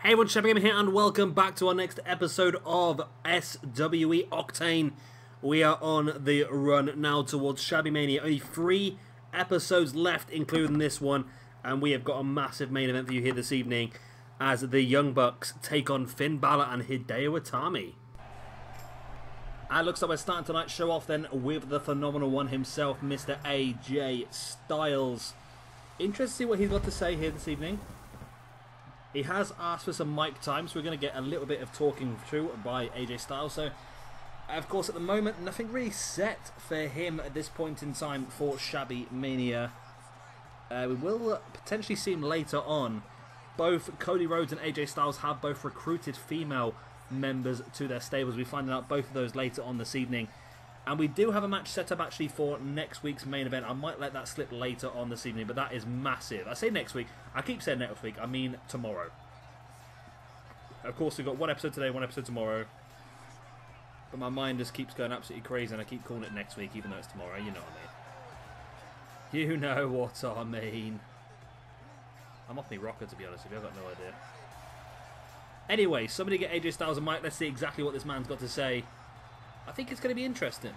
Hey everyone, Shabby Gamer here and welcome back to our next episode of SWE Octane. We are on the run now towards Shabby Mania. Only 3 episodes left, including this one, and we have got a massive main event for you here this evening as the Young Bucks take on Finn Balor and Hideo Itami. And looks like we're starting tonight's show off then with the phenomenal one himself, Mr. AJ Styles. Interested to see what he's got to say here this evening. He has asked for some mic time, so we're going to get a little bit of talking through by AJ Styles. So, of course, at the moment, nothing really set for him at this point in time for Shabby Mania. We will potentially see him later on. Both Cody Rhodes and AJ Styles have both recruited female members to their stables. We're finding out both of those later on this evening. And we do have a match set up actually for next week's main event. I might let that slip later on this evening, but that is massive. I say next week. I keep saying next week. I mean tomorrow. Of course, we've got 1 episode today, 1 episode tomorrow. But my mind just keeps going absolutely crazy, and I keep calling it next week, even though it's tomorrow. You know what I mean. You know what I mean. I'm off me rocker, to be honest with you. I've got no idea. Anyway, somebody get AJ Styles a mic. Let's see exactly what this man's got to say. I think it's going to be interesting.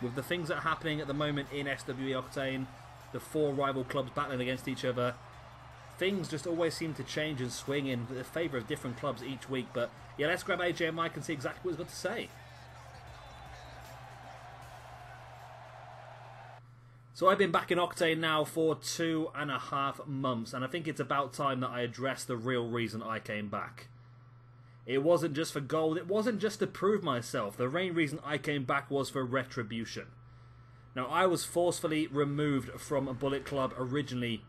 With the things that are happening at the moment in SWE Octane, the 4 rival clubs battling against each other, things just always seem to change and swing in the favour of different clubs each week. But yeah, let's grab AJ and Mike and see exactly what he's got to say. So I've been back in Octane now for 2.5 months, and I think it's about time that I address the real reason I came back. It wasn't just for gold, it wasn't just to prove myself. The main reason I came back was for retribution. Now, I was forcefully removed from Bullet Club originally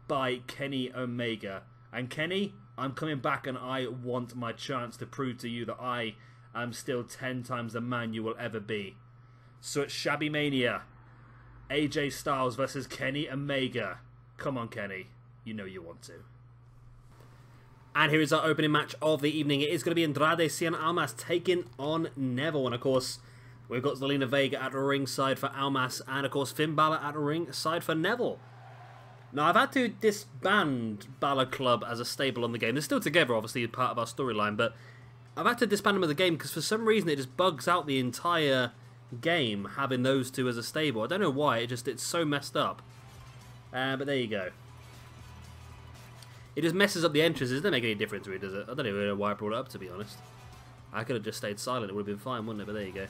by Kenny Omega. And Kenny, I'm coming back and I want my chance to prove to you that I am still 10 times the man you will ever be. So at Shabby Mania, AJ Styles versus Kenny Omega. Come on, Kenny. You know you want to. And here is our opening match of the evening. It is going to be Andrade, Cien, Almas taking on Neville. And of course, we've got Zelina Vega at ringside for Almas. And of course, Finn Balor at ringside for Neville. Now, I've had to disband Balor Club as a stable on the game. They're still together, obviously, part of our storyline. But I've had to disband them as a game because for some reason it just bugs out the entire game having those two as a stable. I don't know why. It's so messed up. But there you go. It just messes up the entrances. It doesn't make any difference to it, does it? I don't even know why I brought it up, to be honest. I could have just stayed silent. It would have been fine, wouldn't it? But there you go.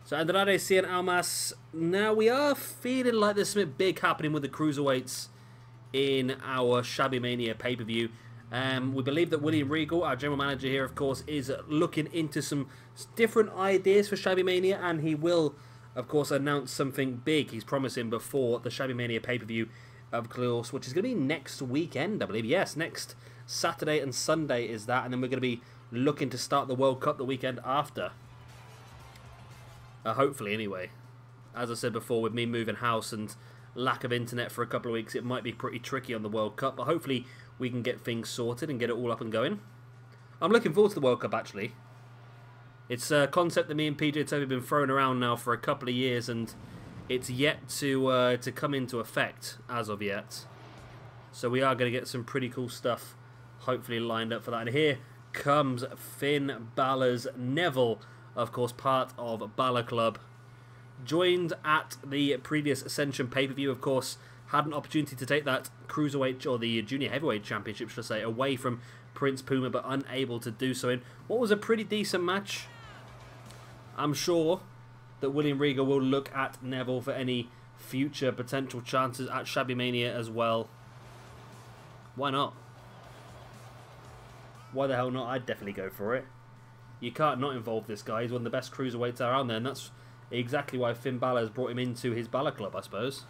So Andrade, Cien, Almas. Now, we are feeling like there's something big happening with the Cruiserweights in our Shabby Mania pay-per-view. We believe that William Regal, our general manager here, of course, is looking into some different ideas for Shabby Mania. And he will, of course, announce something big. He's promising before the Shabby Mania pay-per-view, of course, which is going to be next weekend, I believe. Yes, next Saturday and Sunday is that, and then we're going to be looking to start the World Cup the weekend after. Hopefully, anyway. As I said before, with me moving house and lack of internet for a couple of weeks, it might be pretty tricky on the World Cup, but hopefully we can get things sorted and get it all up and going. I'm looking forward to the World Cup, actually. It's a concept that me and PJ have been throwing around now for a couple of years, and it's yet to come into effect as of yet. So we are going to get some pretty cool stuff hopefully lined up for that. And here comes Finn Balor's Neville, of course part of Balor Club. Joined at the previous Ascension pay-per-view, of course. Had an opportunity to take that Cruiserweight, or the Junior Heavyweight Championship, should I say, away from Prince Puma, but unable to do so in what was a pretty decent match. I'm sure that William Regal will look at Neville for any future potential chances at Shabby Mania as well. Why not? Why the hell not? I'd definitely go for it. You can't not involve this guy. He's one of the best cruiserweights around there, and that's exactly why Finn Balor has brought him into his Balor Club, I suppose.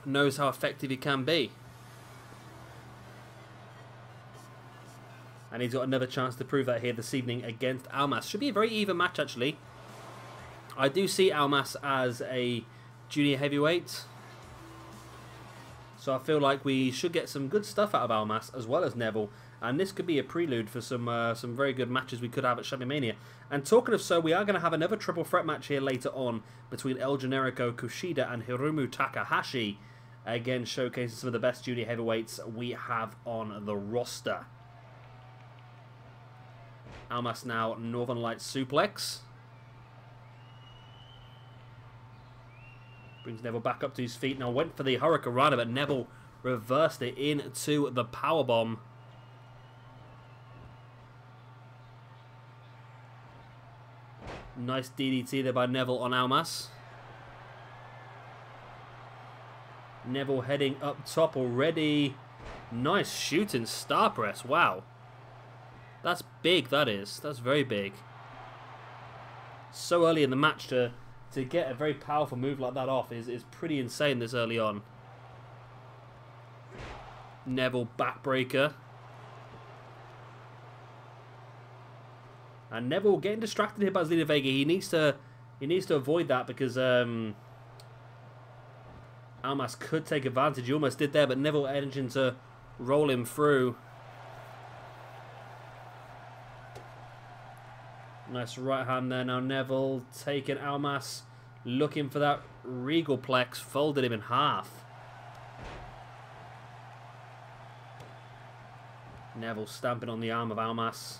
Knows how effective he can be. And he's got another chance to prove that here this evening against Almas. Should be a very even match, actually. I do see Almas as a junior heavyweight. So I feel like we should get some good stuff out of Almas as well as Neville. And this could be a prelude for some very good matches we could have at Shabby Mania. And talking of so, we are going to have another triple threat match here later on between El Generico, Kushida and Hirumo Takahashi. Again, showcasing some of the best junior heavyweights we have on the roster. Almas now Northern Lights suplex. Brings Neville back up to his feet. Now went for the Hurricanrana, but Neville reversed it into the powerbomb. Nice DDT there by Neville on Almas. Neville heading up top already. Nice shooting star press. Wow. That's big, that is. That's very big. So early in the match to get a very powerful move like that off is pretty insane this early on. Neville backbreaker. And Neville getting distracted here by Zelina Vega. He needs to avoid that because Almas could take advantage. He almost did there, but Neville managing to roll him through. Nice right hand there. Now Neville taking Almas, looking for that regal plex, folded him in half. Neville stamping on the arm of Almas.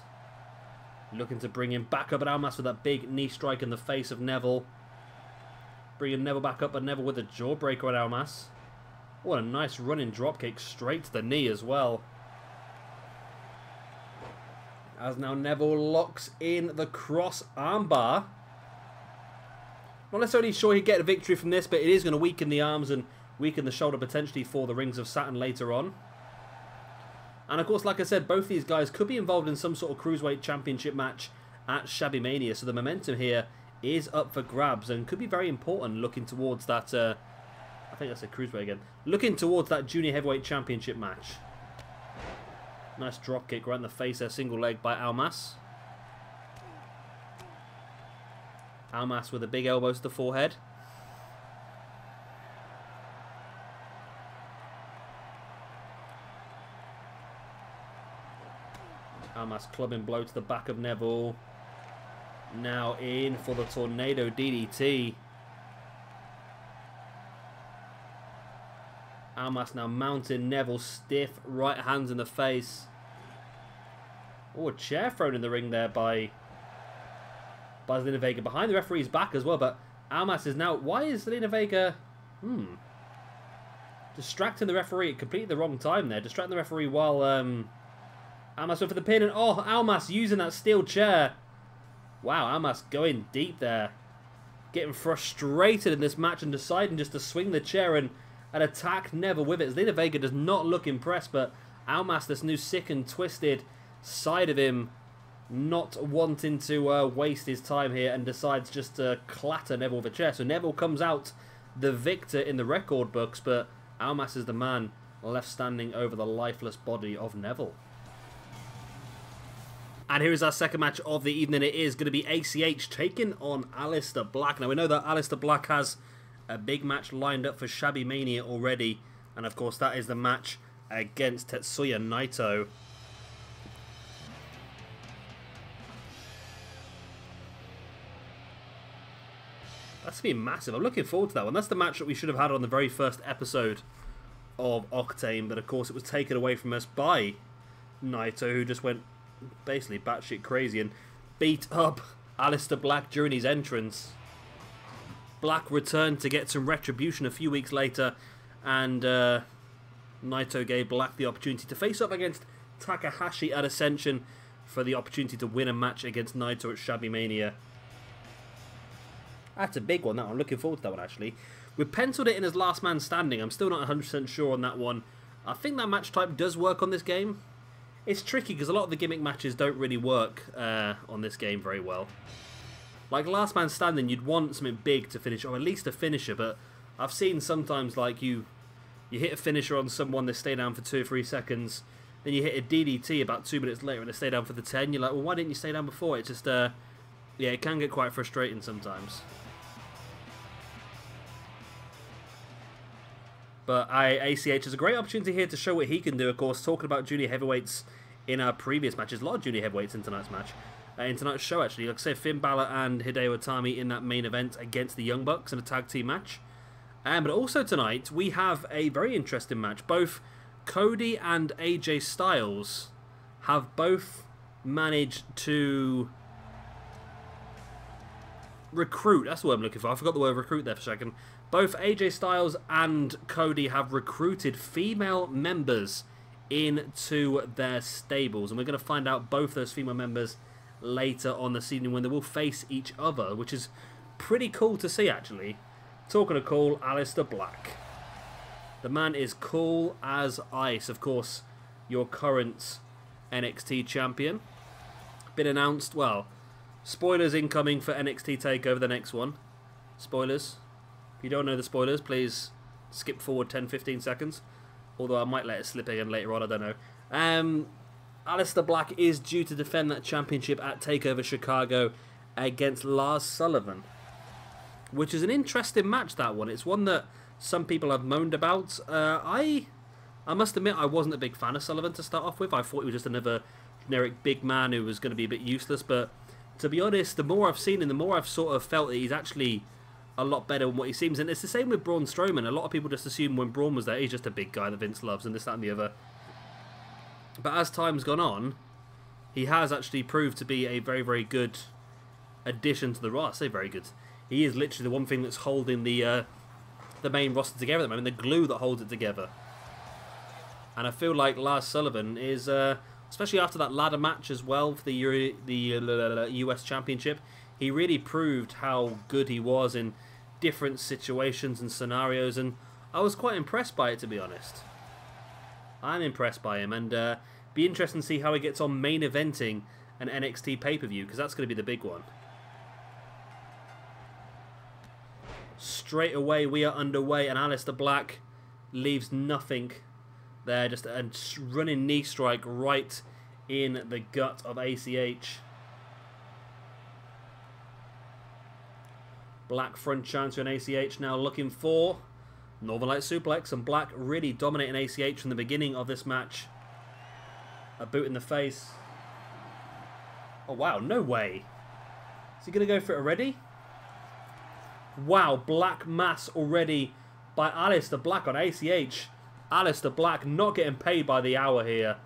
Looking to bring him back up at Almas with that big knee strike in the face of Neville. Bringing Neville back up, but Neville with a jawbreaker at Almas. What a nice running dropkick straight to the knee as well. As now Neville locks in the cross armbar. Not necessarily sure he'd get a victory from this, but it is going to weaken the arms and weaken the shoulder potentially for the Rings of Saturn later on. And of course, like I said, both these guys could be involved in some sort of Cruiserweight Championship match at Shabby Mania. So the momentum here is up for grabs and could be very important looking towards that, I think that's a Cruiserweight again, looking towards that Junior Heavyweight Championship match. Nice drop kick right in the face there, single leg by Almas. Almas with a big elbow to the forehead. Almas clubbing blow to the back of Neville. Now in for the Tornado DDT. Almas now mounting Neville, stiff right hands in the face. Oh, a chair thrown in the ring there by Zelina Vega. Behind the referee's back as well, but Almas is now... Why is Zelina Vega... distracting the referee at completely the wrong time there. Distracting the referee while Almas went for the pin. And oh, Almas using that steel chair. Wow, Almas going deep there. Getting frustrated in this match and deciding just to swing the chair and attack Neville with it. Zelina Vega does not look impressed, but Almas, this new sick and twisted side of him, not wanting to waste his time here and decides just to clatter Neville with a chair. So Neville comes out the victor in the record books, but Almas is the man left standing over the lifeless body of Neville. And here is our second match of the evening. It is going to be ACH taking on Aleister Black. Now we know that Aleister Black has a big match lined up for Shabby Mania already. And of course that is the match against Tetsuya Naito. That's going to be massive. I'm looking forward to that one. That's the match that we should have had on the very first episode of Octane. But of course it was taken away from us by Naito, who just went basically batshit crazy and beat up Aleister Black during his entrance. Black returned to get some retribution a few weeks later, and Naito gave Black the opportunity to face up against Takahashi at Ascension for the opportunity to win a match against Naito at Shabby Mania. That's a big one, that one. I'm looking forward to that one, actually. We penciled it in as last man standing. I'm still not 100% sure on that one. I think that match type does work on this game. It's tricky because a lot of the gimmick matches don't really work on this game very well. Like last man standing, you'd want something big to finish, or at least a finisher, but I've seen sometimes like you hit a finisher on someone, they stay down for 2 or 3 seconds, then you hit a DDT about 2 minutes later and they stay down for the 10, you're like, well, why didn't you stay down before? It just, yeah, it can get quite frustrating sometimes. But ACH is a great opportunity here to show what he can do. Of course, talking about junior heavyweights in our previous matches, a lot of junior heavyweights in tonight's match. In tonight's show, actually. Like I said, Finn Balor and Hideo Itami in that main event against the Young Bucks in a tag team match. But also tonight, we have a very interesting match. Both Cody and AJ Styles have both managed to recruit. That's the word I'm looking for. I forgot the word recruit there for a second. Both AJ Styles and Cody have recruited female members into their stables. And we're going to find out both those female members later on this evening when they will face each other, which is pretty cool to see, actually. Talking of cool, Aleister Black. The man is cool as ice. Of course, your current NXT champion. Been announced, well, spoilers incoming for NXT TakeOver, the next one. Spoilers. If you don't know the spoilers, please skip forward 10-15 seconds. Although I might let it slip again later on, I don't know. Aleister Black is due to defend that championship at TakeOver Chicago against Lars Sullivan. Which is an interesting match, that one. It's one that some people have moaned about. I must admit I wasn't a big fan of Sullivan to start off with. I thought he was just another generic big man who was going to be a bit useless. But to be honest, the more I've seen him, the more I've sort of felt that he's actually a lot better than what he seems. And it's the same with Braun Strowman. A lot of people just assume when Braun was there, he's just a big guy that Vince loves and this, that and the other. But as time's gone on, he has actually proved to be a very, very good addition to the roster. I say very good. He is literally the one thing that's holding the main roster together at the moment, the glue that holds it together. And I feel like Lars Sullivan is, especially after that ladder match as well for the US Championship, he really proved how good he was in different situations and scenarios, and I was quite impressed by it, to be honest. I'm impressed by him, and be interesting to see how he gets on main eventing an NXT pay-per-view, because that's going to be the big one. Straight away, we are underway, and Aleister Black leaves nothing there. Just a running knee strike right in the gut of ACH. Black front chancer and ACH now looking for Northern Light suplex, and Black really dominating ACH from the beginning of this match. A boot in the face. Oh wow, no way. Is he going to go for it already? Wow, Black Mass already by Aleister Black on ACH. Aleister Black not getting paid by the hour here.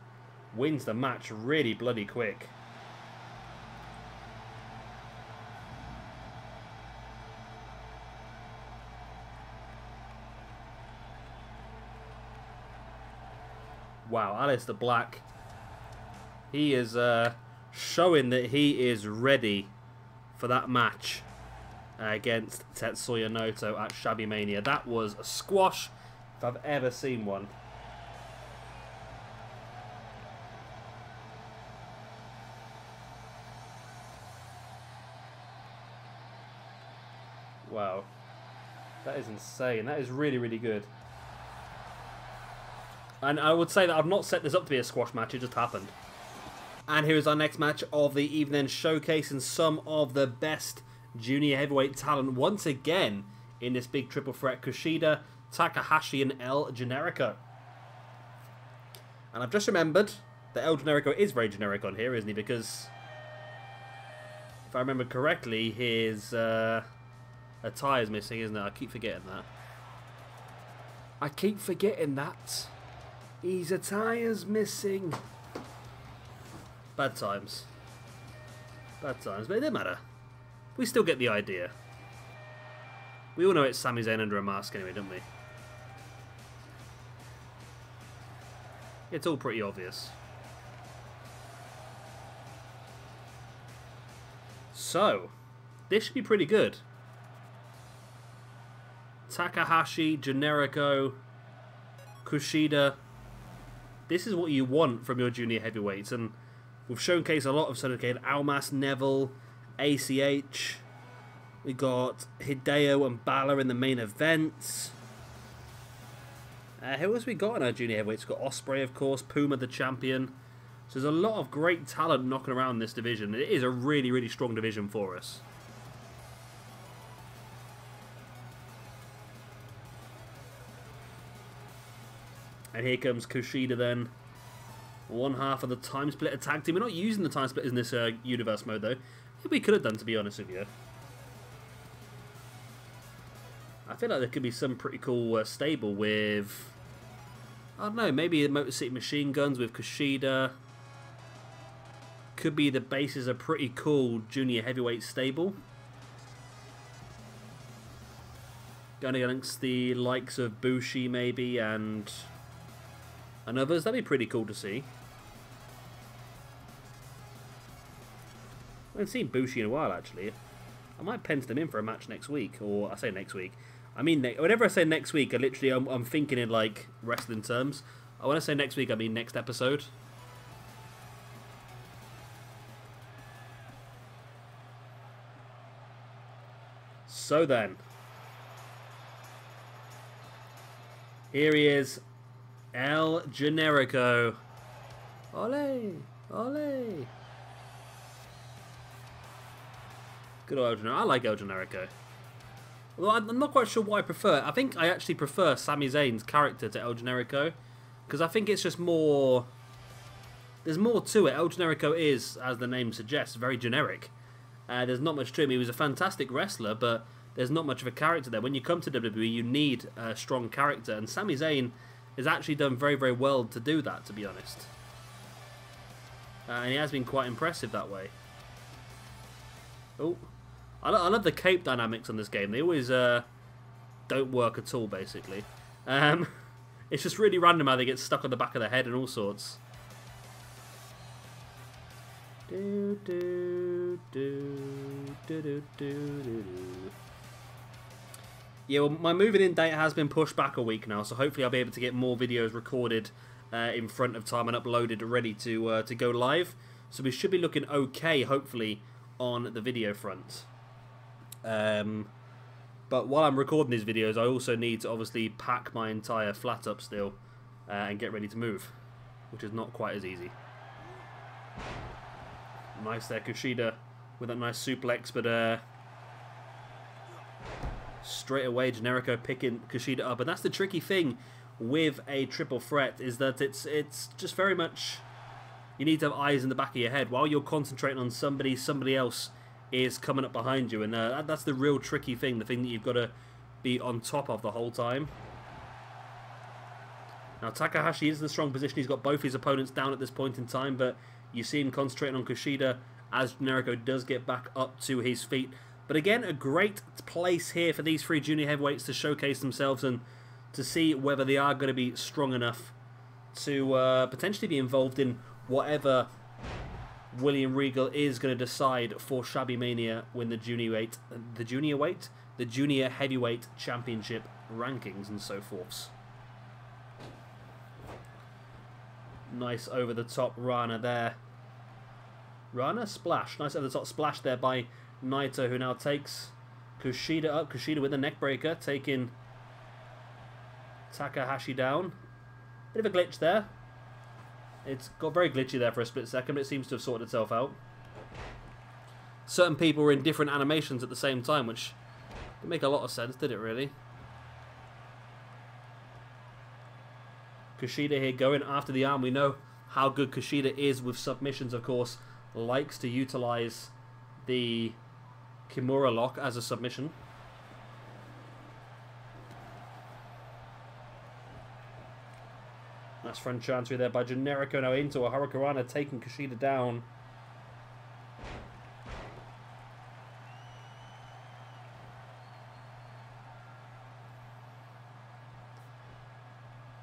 Wins the match really bloody quick. Wow, Aleister Black. He is showing that he is ready for that match against Tetsuya Naito at Shabby Mania. That was a squash if I've ever seen one. Wow. That is insane. That is really, really good. And I would say that I've not set this up to be a squash match, it just happened. And here is our next match of the evening, showcasing some of the best junior heavyweight talent once again in this big triple threat. Kushida, Takahashi and El Generico. And I've just remembered that El Generico is very generic on here, isn't he? Because if I remember correctly, his attire is missing, isn't it? I keep forgetting that. I keep forgetting that. His attire's missing. Bad times. Bad times, but it doesn't matter. We still get the idea. We all know it's Sami Zayn under a mask anyway, don't we? It's all pretty obvious. So, this should be pretty good. Takahashi, Generico, Kushida. This is what you want from your junior heavyweights, and we've showcased a lot of Syndicated. Almas, Neville, ACH. We got Hideo and Balor in the main events. Who else we got in our junior heavyweights? We've got Ospreay, of course, Puma the champion. So there's a lot of great talent knocking around this division. It is a really, really strong division for us. And here comes Kushida then. One half of the time split tag team. We're not using the time split in this universe mode though. I think we could have done, to be honest with you. I feel like there could be some pretty cool stable with, I don't know, maybe the Motor City Machine Guns with Kushida. Could be the basis of a pretty cool junior heavyweight stable. Going against the likes of Bushi maybe and others. That'd be pretty cool to see. I haven't seen Bushi in a while actually. I might pencil them in for a match next week. Or I say next week. I mean, whenever I say next week, I'm thinking in like wrestling terms. When I say next week, I mean next episode. So then, here he is, El Generico. Ole, ole. Good old El Generico. I like El Generico. Well, I'm not quite sure what I prefer. I think I actually prefer Sami Zayn's character to El Generico, because I think it's just more. There's more to it. El Generico is, as the name suggests, very generic. There's not much to him. He was a fantastic wrestler, but there's not much of a character there. When you come to WWE, you need a strong character, and Sami Zayn has actually done very, very well to do that, to be honest. And he has been quite impressive that way. Oh, I love the cape dynamics on this game. They always don't work at all, basically. It's just really random how they get stuck on the back of the head and all sorts. Do, do, do, do, do, do, do. Yeah, well, my moving in date has been pushed back a week now, so hopefully I'll be able to get more videos recorded in front of time and uploaded ready to go live. So we should be looking okay, hopefully, on the video front. But while I'm recording these videos, I also need to obviously pack my entire flat up still and get ready to move, which is not quite as easy. Nice there, Kushida, with that nice suplex, but straight away Generico picking Kushida up. And that's the tricky thing with a triple threat, is that it's just very much, you need to have eyes in the back of your head. While you're concentrating on somebody else is coming up behind you, and that's the real tricky thing, the thing that you've got to be on top of the whole time. Now Takahashi is in a strong position. He's got both his opponents down at this point in time, but you see him concentrating on Kushida as Generico does get back up to his feet. But again, a great place here for these three junior heavyweights to showcase themselves and to see whether they are going to be strong enough to potentially be involved in whatever William Regal is going to decide for Shabby Mania when the junior heavyweight championship rankings and so forths. Nice over the top Rana there. Rana splash. Nice over the top splash there by Naito, who now takes Kushida up. Kushida with the neck breaker, taking Takahashi down. Bit of a glitch there. It's got very glitchy there for a split second, but it seems to have sorted itself out. Certain people were in different animations at the same time, which didn't make a lot of sense, did it really? Kushida here going after the arm. We know how good Kushida is with submissions, of course. Likes to utilize the Kimura lock as a submission. Nice front chancery there by Generico, now into a Hurricanrana, taking Kushida down.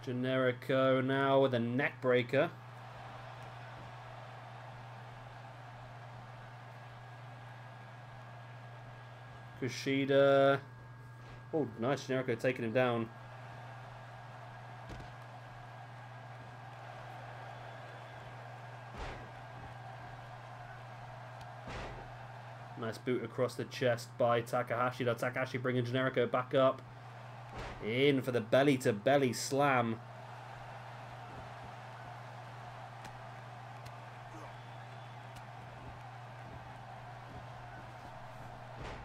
Generico now with a neck breaker. Kushida. Oh, nice. Generico taking him down. Nice boot across the chest by Takahashi. Now Takahashi bringing Generico back up. In for the belly-to-belly slam.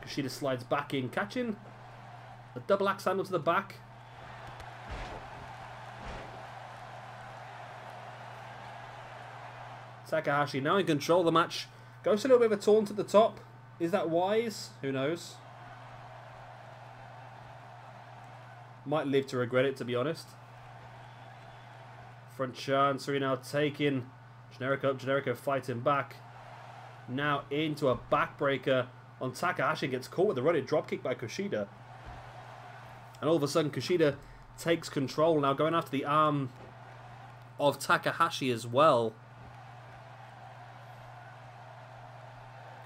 Kushida slides back in, catching a double axe handle to the back. Takahashi now in control of the match. Goes a little bit of a taunt at the top. Is that wise? Who knows? Might live to regret it, to be honest. Front Chancery now taking Generico up. Generico fighting back. Now into a backbreaker on Takahashi. Gets caught with a running dropkick by Kushida. And all of a sudden, Kushida takes control. Now going after the arm of Takahashi as well.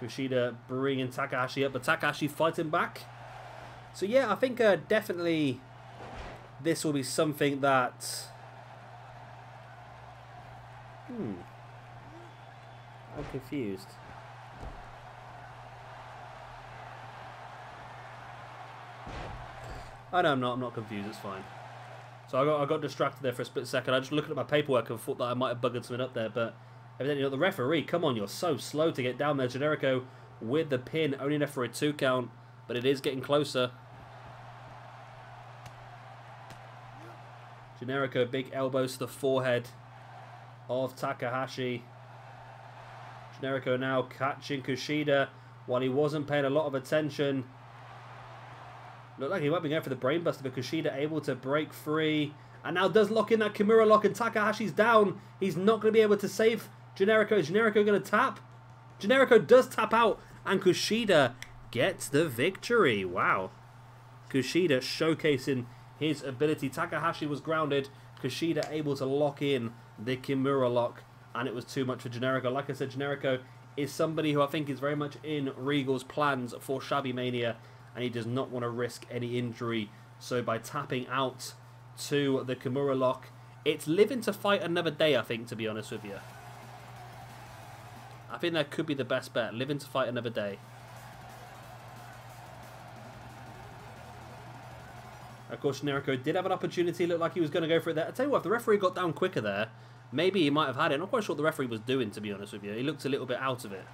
Kushida bringing Takahashi up, but Takahashi fighting back. So yeah, I think definitely this will be something that... I'm confused. I know I'm not confused, it's fine. So I got distracted there for a split second. I just looked at my paperwork and thought that I might have buggered something up there, but evidently not. The referee, come on, you're so slow to get down there. Generico with the pin, only enough for a 2 count, but it is getting closer. Generico, big elbows to the forehead of Takahashi. Generico now catching Kushida while he wasn't paying a lot of attention. Looked like he might be going for the brainbuster, but Kushida able to break free. And now does lock in that Kimura lock, and Takahashi's down. He's not going to be able to save Generico. Is Generico going to tap? Generico does tap out, and Kushida gets the victory. Wow. Kushida showcasing his ability. Takahashi was grounded. Kushida able to lock in the Kimura lock, and it was too much for Generico. Like I said, Generico is somebody who I think is very much in Regal's plans for Shabby Mania, and he does not want to risk any injury. So by tapping out to the Kimura lock, it's living to fight another day, I think, to be honest with you. I think that could be the best bet. Living to fight another day. Of course, Generico did have an opportunity. Looked like he was going to go for it there. I tell you what, if the referee got down quicker there, maybe he might have had it. I'm not quite sure what the referee was doing, to be honest with you. He looked a little bit out of it.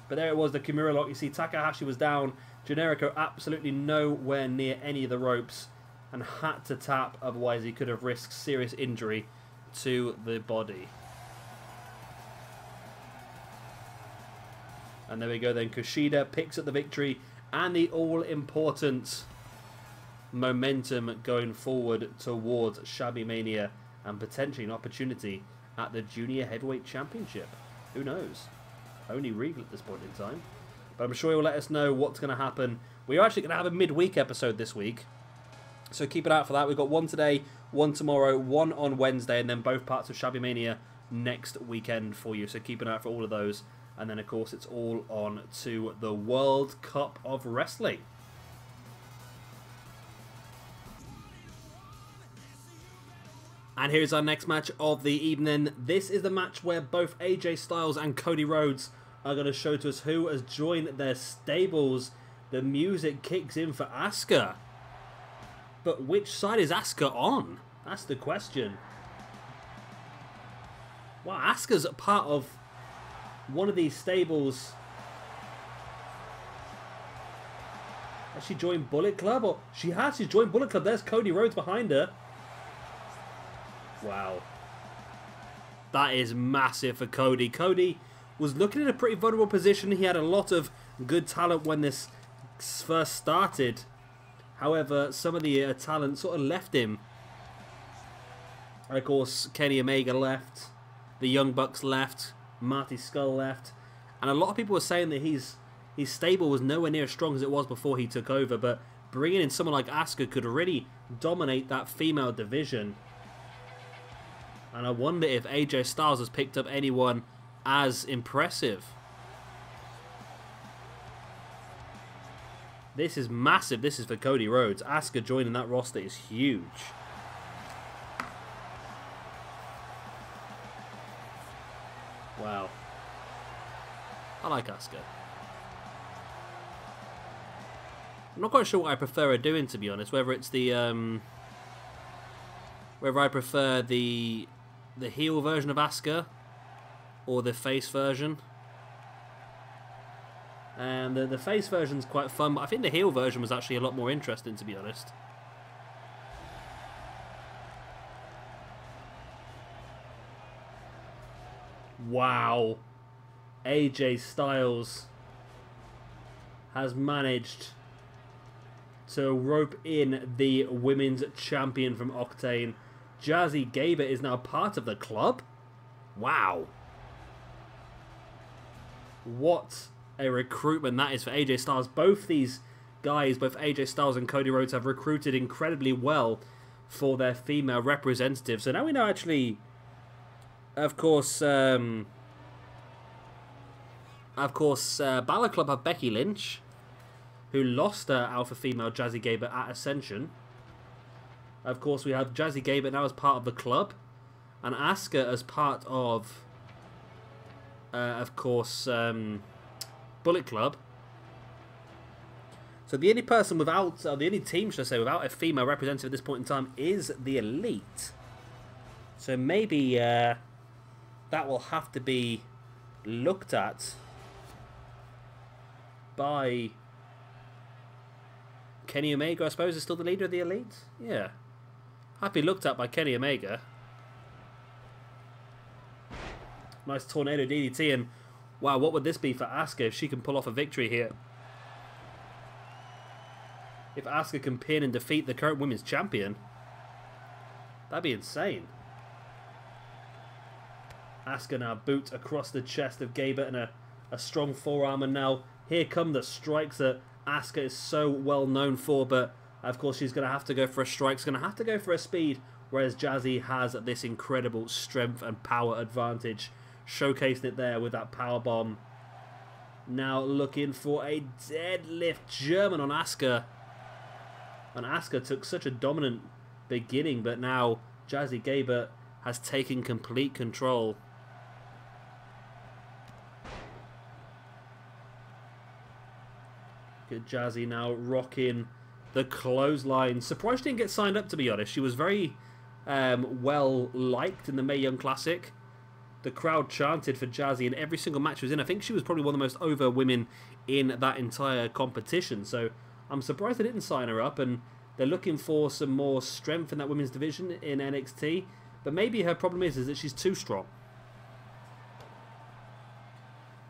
But there it was, the Kimura lock. You see Takahashi was down. Generico absolutely nowhere near any of the ropes and had to tap. Otherwise, he could have risked serious injury to the body. And there we go then. Kushida picks up the victory and the all-important momentum going forward towards Shabby Mania and potentially an opportunity at the Junior Heavyweight Championship. Who knows? Only Regal at this point in time. But I'm sure he will let us know what's going to happen. We are actually going to have a midweek episode this week, so keep an eye out for that. We've got one today, one tomorrow, one on Wednesday, and then both parts of Shabby Mania next weekend for you. So keep an eye out for all of those. And then, of course, it's all on to the World Cup of Wrestling. And here's our next match of the evening. This is the match where both AJ Styles and Cody Rhodes are going to show to us who has joined their stables. The music kicks in for Asuka. But which side is Asuka on? That's the question. Wow, Asuka's a part of one of these stables. Has she joined Bullet Club? Or she has. She's joined Bullet Club. There's Cody Rhodes behind her. Wow. That is massive for Cody. Cody was looking in a pretty vulnerable position. He had a lot of good talent when this first started. However, some of the talent sort of left him. And of course, Kenny Omega left. The Young Bucks left. Marty Scurll left. And a lot of people were saying that his stable was nowhere near as strong as it was before he took over. But bringing in someone like Asuka could really dominate that female division. And I wonder if AJ Styles has picked up anyone as impressive. This is massive. This is for Cody Rhodes. Asuka joining that roster is huge. Wow. I like Asuka. I'm not quite sure what I prefer her doing, to be honest. Whether it's the whether I prefer the heel version of Asuka or the face version. And the face version's quite fun, but I think the heel version was actually a lot more interesting, to be honest. Wow. AJ Styles has managed to rope in the women's champion from Octane. Jazzy Gabor is now part of the club. Wow. What a recruitment that is for AJ Styles. Both these guys, both AJ Styles and Cody Rhodes, have recruited incredibly well for their female representatives. So now we know actually, of course, Balor Club have Becky Lynch, who lost her alpha female Jazzy Gabor at Ascension. Of course, we have Jazzy Gabor now as part of the club, and Asuka as part of course, Bullet Club. So the only person without, or the only team, should I say, without a female representative at this point in time is the Elite. So maybe that will have to be looked at by Kenny Omega, I suppose, is still the leader of the Elite? Yeah. Have to be looked at by Kenny Omega. Nice tornado DDT, and wow, what would this be for Asuka if she can pull off a victory here? If Asuka can pin and defeat the current women's champion, that'd be insane. Asuka now boot across the chest of Gabor and a strong forearm, and now here come the strikes that Asuka is so well known for, but of course she's going to have to go for a strike, she's going to have to go for a speed, whereas Jazzy has this incredible strength and power advantage, showcasing it there with that power bomb. Now looking for a deadlift German on Asuka. And Asuka took such a dominant beginning, but now Jazzy Gabor has taken complete control. Good Jazzy now rocking the clothesline. Surprised she didn't get signed up, to be honest. She was very well liked in the Mae Young Classic. The crowd chanted for Jazzy in every single match she was in. I think she was probably one of the most over women in that entire competition. So I'm surprised they didn't sign her up, and they're looking for some more strength in that women's division in NXT. But maybe her problem is that she's too strong.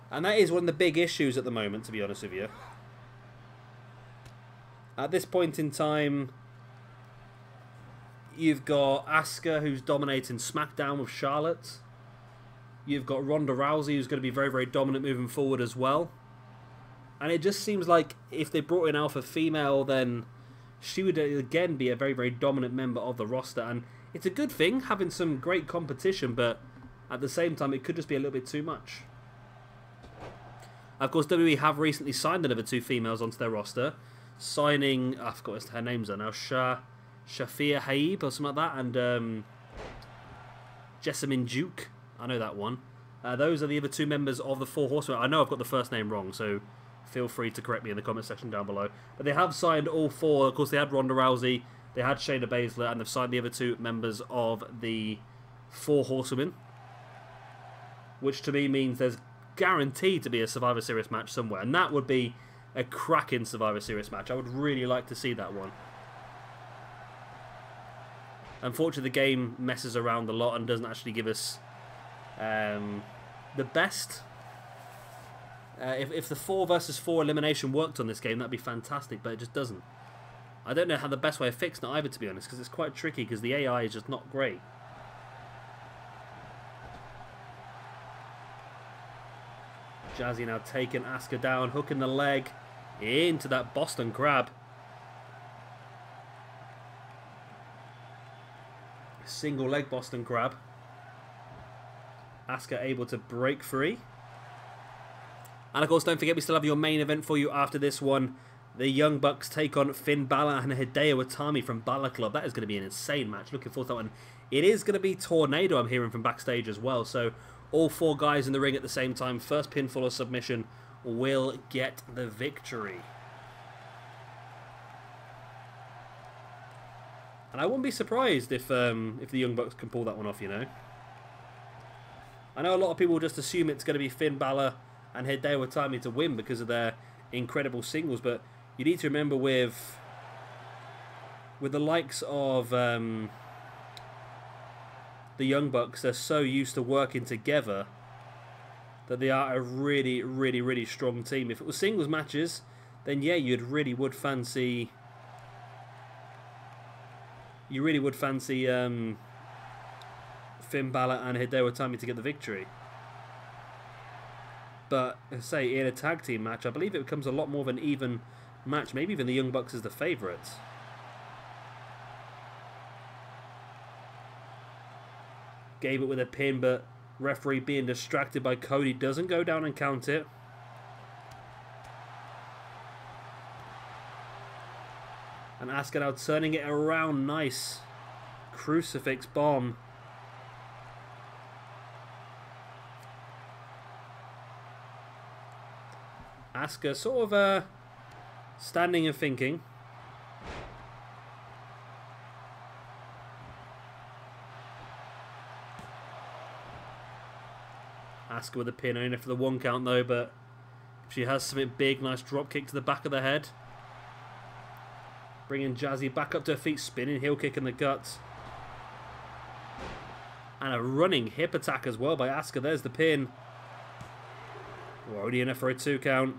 And that is one of the big issues at the moment, to be honest with you. At this point in time, you've got Asuka, who's dominating SmackDown with Charlotte. You've got Ronda Rousey, who's going to be very, very dominant moving forward as well. And it just seems like if they brought in Alpha Female, then she would again be a very, very dominant member of the roster. And it's a good thing, having some great competition, but at the same time, it could just be a little bit too much. Of course, WWE have recently signed another two females onto their roster, signing, I forgot what her names are now, Shafia Haib or something like that, and Jessamine Duke. I know that one. Those are the other two members of the Four Horsemen. I know I've got the first name wrong, so feel free to correct me in the comment section down below. But they have signed all four. Of course, they had Ronda Rousey, they had Shayna Baszler, and they've signed the other two members of the Four Horsemen, which to me means there's guaranteed to be a Survivor Series match somewhere, and that would be a cracking Survivor Series match. I would really like to see that one. Unfortunately, the game messes around a lot and doesn't actually give us the best. If the 4 versus 4 elimination worked on this game, that'd be fantastic, but it just doesn't. I don't know how the best way of fixing it either, to be honest, because it's quite tricky, because the AI is just not great. Jazzy now taking Asuka down, hooking the leg into that Boston Crab. Single leg Boston Crab. Asuka able to break free. And of course, don't forget, we still have your main event for you after this one. The Young Bucks take on Finn Balor and Hideo Itami from Balor Club. That is going to be an insane match. Looking forward to that one. It is going to be Tornado, I'm hearing from backstage as well. So all 4 guys in the ring at the same time. First pinfall or submission will get the victory. And I wouldn't be surprised if the Young Bucks can pull that one off, you know. I know a lot of people just assume it's going to be Finn Balor and Hideo Itami to win because of their incredible singles, but you need to remember with the likes of the Young Bucks, they're so used to working together that they are a really, really, really strong team. If it was singles matches, then yeah, you'd really would fancy you really would fancy Finn Balor and Hideo Itami to get the victory. But, say, in a tag team match, I believe it becomes a lot more of an even match. Maybe even the Young Bucks as the favourites. Gave it with a pin, but referee being distracted by Cody doesn't go down and count it. And Asuka now turning it around. Nice crucifix bomb. Asuka sort of standing and thinking. Asuka with a pin, only for the 1 count though, but she has something big. Nice drop kick to the back of the head. Bringing Jazzy back up to her feet, spinning heel kick in the guts. And a running hip attack as well by Asuka. There's the pin. Already enough for a 2 count.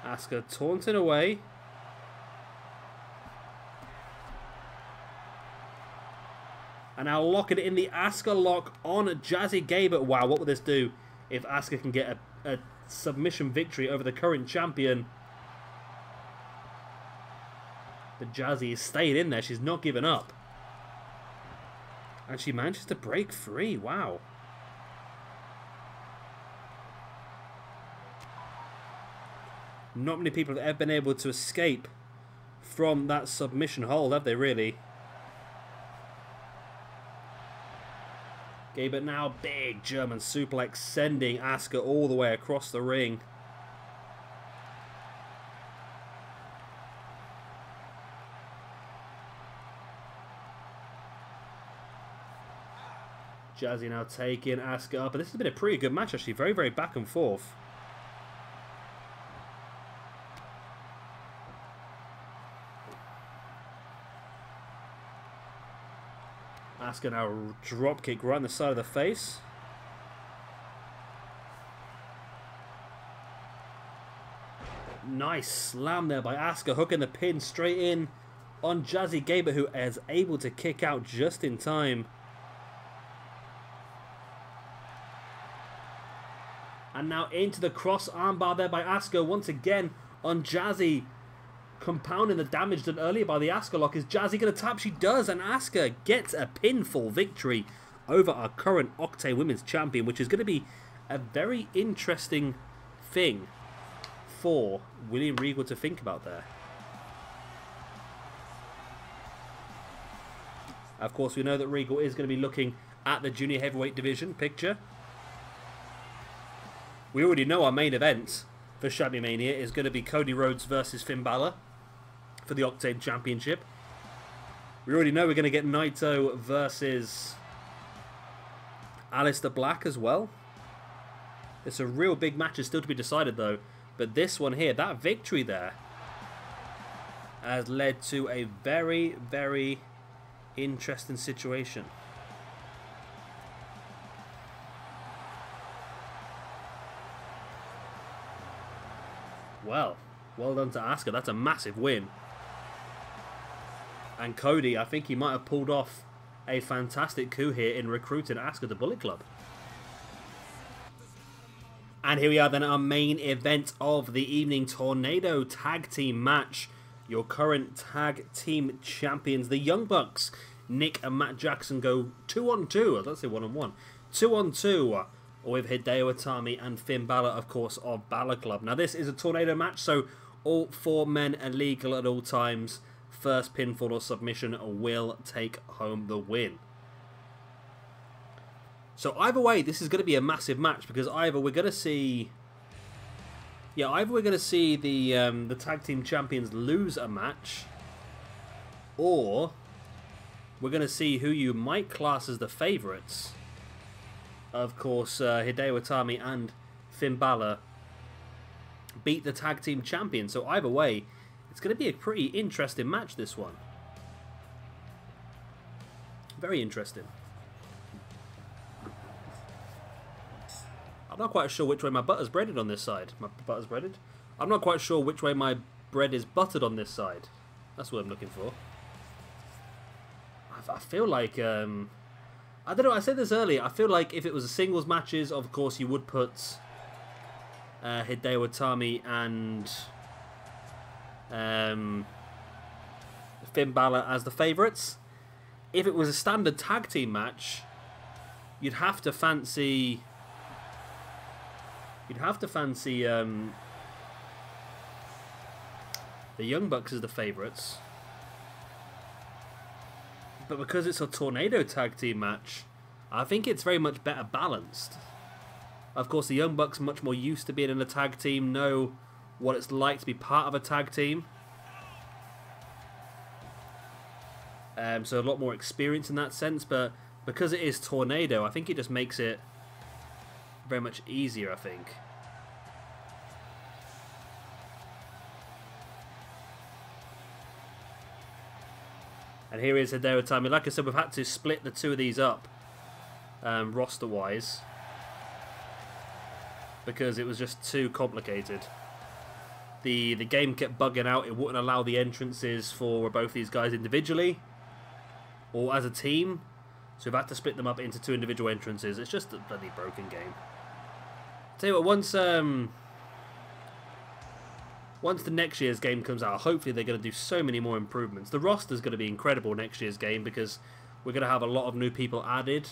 Asuka taunting away. And now locking it in the Asuka lock on Jazzy Gabert. Wow, what will this do if Asuka can get a submission victory over the current champion? But Jazzy is staying in there. She's not giving up. And she manages to break free. Wow. Not many people have ever been able to escape from that submission hold, have they really? Gabert now, big German suplex, sending Asuka all the way across the ring. Jazzy now taking Asuka up, and this has been a pretty good match actually, very, very back and forth. Asuka now drop kick right on the side of the face. Nice slam there by Asuka, hooking the pin straight in on Jazzy Gabert, who is able to kick out just in time. And now into the cross armbar there by Asuka once again on Jazzy, compounding the damage done earlier by the Asuka lock. Is Jazzy going to tap? She does, and Asuka gets a pinfall victory over our current Octane Women's Champion, which is going to be a very interesting thing for William Regal to think about there. Of course, we know that Regal is going to be looking at the junior heavyweight division picture. We already know our main event for Shabby Mania is going to be Cody Rhodes versus Finn Balor for the Octane Championship. We already know we're going to get Naito versus Aleister Black as well. It's a real big match, still to be decided though. But this one here, that victory there, has led to a very, very interesting situation. Well done to Asuka. That's a massive win. And Cody, I think he might have pulled off a fantastic coup here in recruiting Asuka to Bullet Club. And here we are then at our main event of the evening, Tornado Tag Team match. Your current tag team champions, the Young Bucks, Nick and Matt Jackson, go 2-on-2. Let's say 1-on-1. 2-on-2 with Hideo Itami and Finn Balor, of course, of Balor Club. Now, this is a tornado match, so all 4 men are legal at all times. First pinfall or submission will take home the win. So either way, this is going to be a massive match, because either we're going to see, the tag team champions lose a match, or we're going to see who you might class as the favourites. Of course, Hideo Itami and Finn Balor beat the tag team champions. So either way, it's going to be a pretty interesting match, this one. Very interesting. not quite sure which way my butter's breaded on this side. My butter's breaded? I'm not quite sure which way my bread is buttered on this side. That's what I'm looking for. I feel like... I don't know, I said this earlier. I feel like if it was a singles matches, of course you would put Hideo Itami and Finn Balor as the favourites. If it was a standard tag team match, you'd have to fancy... the Young Bucks as the favourites. But because it's a Tornado tag team match, I think it's very much better balanced. Of course, the Young Bucks are much more used to being in a tag team, know what it's like to be part of a tag team. So a lot more experience in that sense, but because it is Tornado, I think it just makes it very much easier, I think. And here is Hideo Itami. Like I said, we've had to split the two of these up roster-wise because it was just too complicated. The game kept bugging out. It wouldn't allow the entrances for both these guys individually or as a team. So we've had to split them up into two individual entrances. It's just a bloody broken game. Tell you what, once the next year's game comes out, hopefully they're going to do so many more improvements. The roster's going to be incredible next year's game because we're going to have a lot of new people added.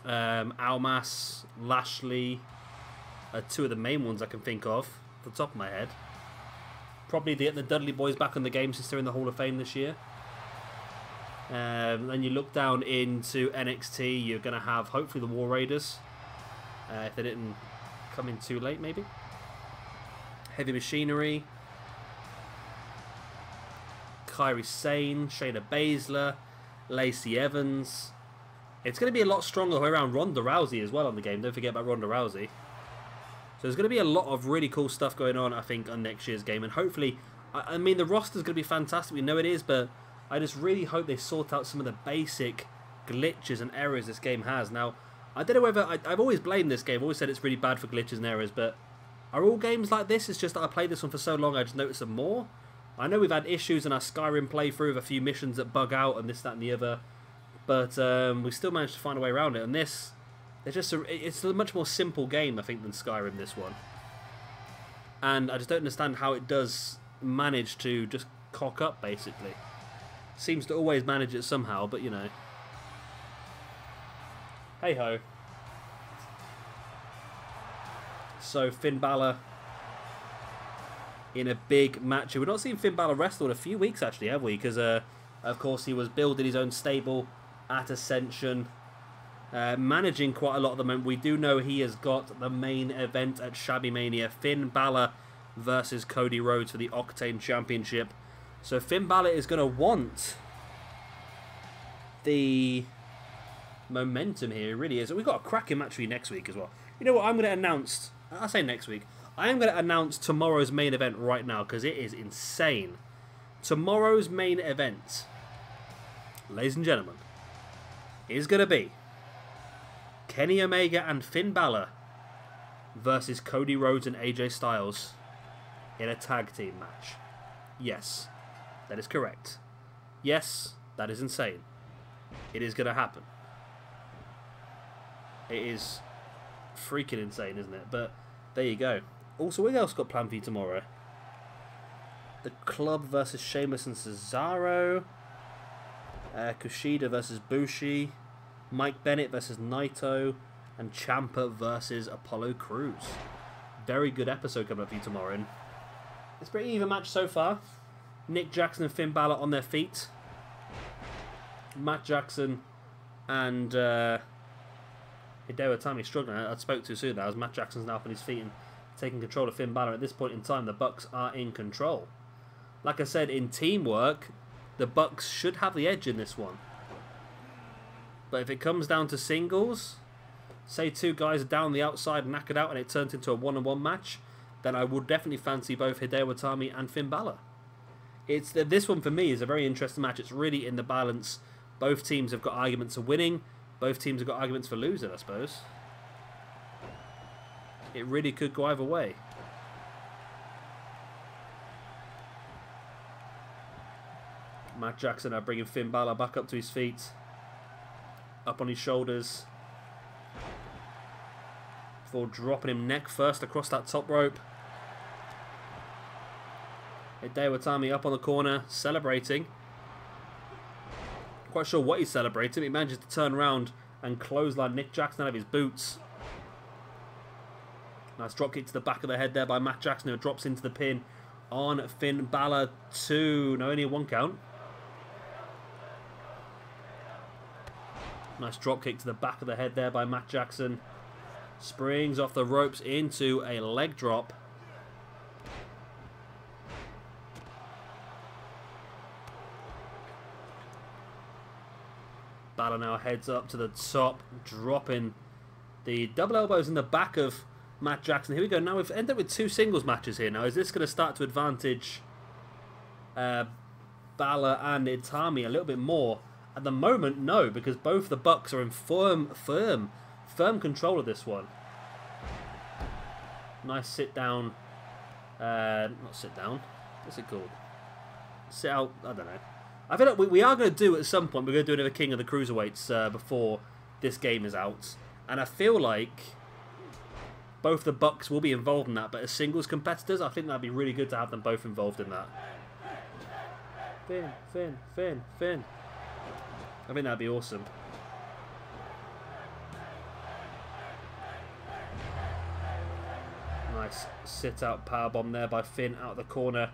Almas, Lashley, two of the main ones I can think of, off the top of my head. Probably the Dudley Boys back in the game since they're in the Hall of Fame this year. Then you look down into NXT, you're going to have hopefully the War Raiders. If they didn't come in too late, maybe. Heavy Machinery, Kairi Sane, Shayna Baszler, Lacey Evans. It's going to be a lot stronger around Ronda Rousey as well on the game. Don't forget about Ronda Rousey. So there's going to be a lot of really cool stuff going on, I think, on next year's game. And hopefully, I mean, the roster's going to be fantastic. We know it is, but I just really hope they sort out some of the basic glitches and errors this game has. Now, I don't know whether... I've always blamed this game. I've always said it's really bad for glitches and errors, but... Are all games like this? It's just that I played this one for so long I just noticed them more. I know we've had issues in our Skyrim playthrough of a few missions that bug out and this, that and the other. But we still managed to find a way around it. And this, it's a much more simple game, I think, than Skyrim, this one. And I just don't understand how it does manage to just cock up, basically. Seems to always manage it somehow, but you know. Hey-ho. So Finn Balor in a big match. We've not seen Finn Balor wrestle in a few weeks, actually, have we? Because, of course, he was building his own stable at Ascension, managing quite a lot at the moment. We do know he has got the main event at Shabby Mania, Finn Balor versus Cody Rhodes for the Octane Championship. So Finn Balor is going to want the momentum here. It really is. We've got a cracking match for you next week as well. You know what? I'm going to announce... I say next week. I am going to announce tomorrow's main event right now because it is insane. Tomorrow's main event, ladies and gentlemen, is going to be Kenny Omega and Finn Balor versus Cody Rhodes and AJ Styles in a tag team match. Yes, that is correct. Yes, that is insane. It is going to happen. It is freaking insane, isn't it? But there you go. Also, what else got planned for you tomorrow? The Club versus Sheamus and Cesaro. Kushida versus Bushi. Mike Bennett versus Naito. And Ciampa versus Apollo Crews. Very good episode coming up for you tomorrow. And it's a pretty even match so far. Nick Jackson and Finn Balor on their feet. Matt Jackson and Hideo Itami struggling. I spoke too soon there, as Matt Jackson's now up on his feet and taking control of Finn Balor. At this point in time, the Bucks are in control. Like I said, in teamwork, the Bucks should have the edge in this one. But if it comes down to singles, say two guys are down the outside and knackered out and it turns into a one-on-one match, then I would definitely fancy both Hideo Itami and Finn Balor. This one for me is a very interesting match. It's really in the balance. Both teams have got arguments for winning. Both teams have got arguments for losing, I suppose. It really could go either way. Matt Jackson now bringing Finn Balor back up to his feet. Up on his shoulders. Before dropping him neck first across that top rope. Hideo Itami up on the corner, celebrating. Quite sure what he's celebrating. He manages to turn around and clothesline Nick Jackson out of his boots. Nice drop kick to the back of the head there by Matt Jackson, who drops into the pin on Finn Balor. 2, no, only a 1 count. Nice drop kick to the back of the head there by Matt Jackson. Springs off the ropes into a leg drop. Balor now heads up to the top, dropping the double elbows in the back of Matt Jackson. Here we go. Now we've ended up with 2 singles matches here. Now, is this going to start to advantage Balor and Itami a little bit more? At the moment, no, because both the Bucks are in firm control of this one. Nice sit down. Not sit down. What's it called? Sit out. I don't know. I feel like we are going to do at some point. We're going to do another King of the Cruiserweights before this game is out, and I feel like both the Bucks will be involved in that. But as singles competitors, I think that'd be really good to have them both involved in that. Finn. I think that'd be awesome. Nice sit-out powerbomb there by Finn out of the corner.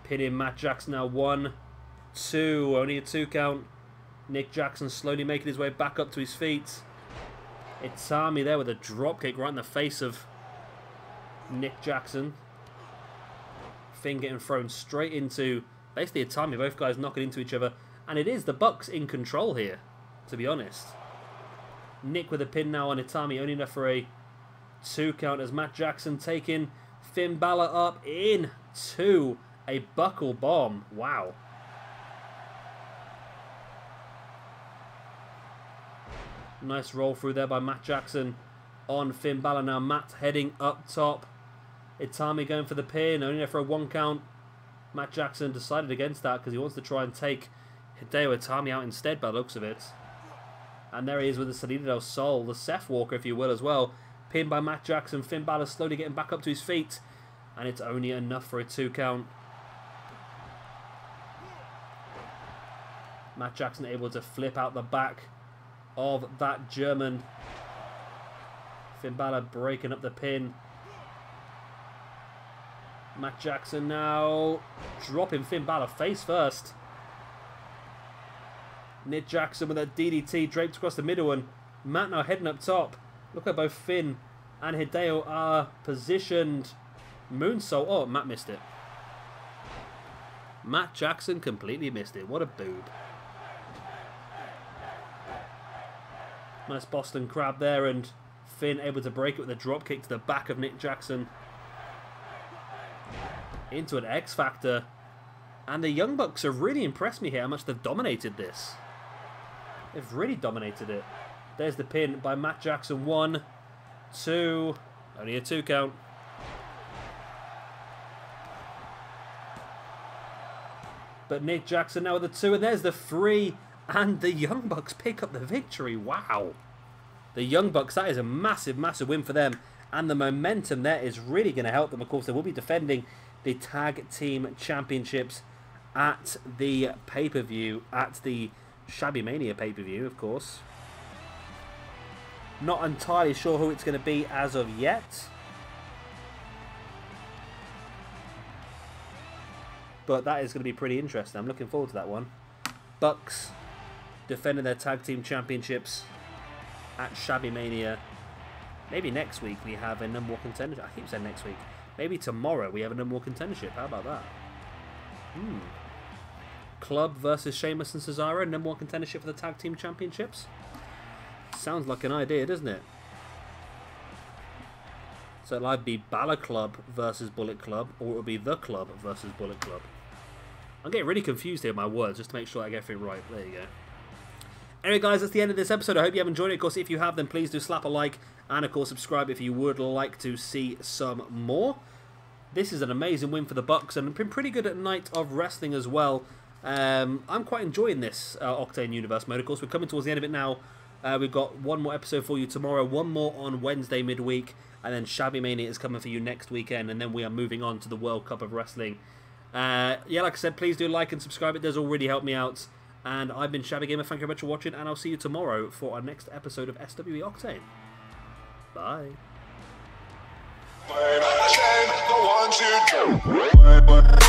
Pinning Matt Jackson now. 1, 2. Only a 2 count. Nick Jackson slowly making his way back up to his feet. Itami there with a dropkick right in the face of Nick Jackson. Finn getting thrown straight into basically Itami. Both guys knocking into each other. And it is the Bucks in control here, to be honest. Nick with a pin now on Itami. Only enough for a 2 count as Matt Jackson taking Finn Balor up into a buckle bomb. Wow. Nice roll through there by Matt Jackson on Finn Balor. Now Matt heading up top. Itami going for the pin. Only there for a 1 count. Matt Jackson decided against that because he wants to try and take Hideo Itami out instead by the looks of it. And there he is with the Salida del Sol, the Seth Walker if you will as well. Pinned by Matt Jackson. Finn Balor slowly getting back up to his feet. And it's only enough for a 2 count. Matt Jackson able to flip out the back of that German. Finn Balor breaking up the pin. Matt Jackson now dropping Finn Balor face first. Nick Jackson with a DDT draped across the middle, and Matt now heading up top. Look at both Finn and Hideo are positioned. Moonsault. Oh, Matt missed it. Matt Jackson completely missed it. What a boob. Nice Boston Crab there, and Finn able to break it with a drop kick to the back of Nick Jackson. Into an X Factor. And the Young Bucks have really impressed me here how much they've dominated this. They've really dominated it. There's the pin by Matt Jackson. 1, 2. Only a 2 count. But Nick Jackson now with the 2. And there's the 3. And the Young Bucks pick up the victory. Wow. The Young Bucks, that is a massive, massive win for them. And the momentum there is really going to help them. Of course, they will be defending the Tag Team Championships at the pay-per-view, at the Shabby Mania pay-per-view, of course. Not entirely sure who it's going to be as of yet. But that is going to be pretty interesting. I'm looking forward to that one. Bucks defending their Tag Team Championships at Shabby Mania. Maybe next week we have a number 1 contendership. I keep saying next week. Maybe tomorrow we have a number 1 contendership. How about that? Club versus Sheamus and Cesaro, number 1 contendership for the Tag Team Championships. Sounds like an idea, doesn't it? So it'll either be Balor Club versus Bullet Club, or it'll be The Club versus Bullet Club. I'm getting really confused here with my words, just to make sure I get everything right. There you go. Anyway, guys, that's the end of this episode. I hope you have enjoyed it. Of course, if you have, then please do slap a like And of course, subscribe if you would like to see some more. This is an amazing win for the Bucks, and been pretty good at Night of Wrestling as well. I'm quite enjoying this Octane Universe mode. Of course, we're coming towards the end of it now. We've got one more episode for you tomorrow, one more on Wednesday midweek, and then Shabby Mania is coming for you next weekend, and then we are moving on to the World Cup of Wrestling. Yeah, like I said, please do like and subscribe. It does already help me out. And I've been Shabby Gamer. Thank you very much for watching, and I'll see you tomorrow for our next episode of SWE Octane. Bye. One, two,